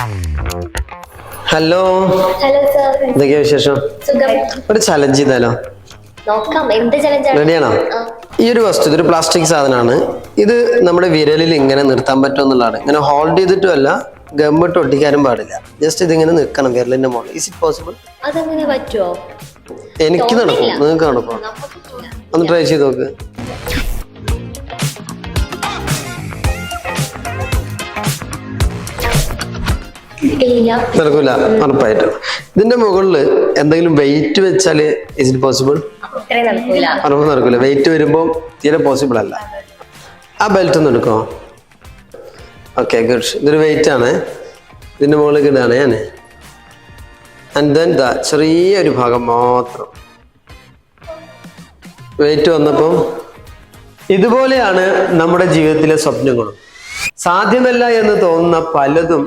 Hello hello sir. എന്തൊക്കെയാ വിശേഷം? സുഖം. ഒരു ചലഞ്ച് ചെയ്താലോ? നോക്കാം. എന്ത് ചലഞ്ചാണ്? റെഡിയാണോ? ഈ ഒരു വസ്തു ഇതൊരു പ്ലാസ്റ്റിക് സാധനമാണ്. ഇത് നമ്മുടെ വിരലിൽ ഇങ്ങനെ നിർത്താൻ പറ്റുമെന്നുള്ളതാണ്. ഇങ്ങനെ ഹോൾഡ് ചെയ്തിട്ടും അല്ല, ഗമ്മിട്ട് ഒട്ടിക്കാനും പാടില്ല. ജസ്റ്റ് ഇതിങ്ങനെ നിൽക്കണം വിരലിന്റെ മുകളിൽ. Is it possible? അതങ്ങനെ പറ്റുമോ? എനിക്ക് നടക്കും, നിങ്ങൾക്ക് നടക്കും. ഒന്ന് ട്രൈ ചെയ്ത് നോക്ക്. നടക്കൂല, ഉറപ്പായിട്ടും. ഇതിന്റെ മുകളിൽ എന്തെങ്കിലും വെയിറ്റ് വെച്ചാല് ഇസ് ഇറ്റ് പോസിബിൾ? ഉറപ്പ് നടക്കൂല. വെയിറ്റ് വരുമ്പോ തീരെ പോസിബിൾ അല്ല. ആ ബെൽറ്റ് ഒന്ന് എടുക്കോ? Okay, good. ഇതൊരു വെയിറ്റ് ആണ്. ഇതിന്റെ മുകളിലേക്ക് ഇടാണ് ഞാൻ. ആൻഡ് ദെൻ ചെറിയൊരു ഭാഗം മാത്രം വെയിറ്റ് വന്നപ്പോൾ ഇതുപോലെയാണ് നമ്മുടെ ജീവിതത്തിലെ സ്വപ്നങ്ങളും. സാധ്യമല്ല എന്ന് തോന്നുന്ന പലതും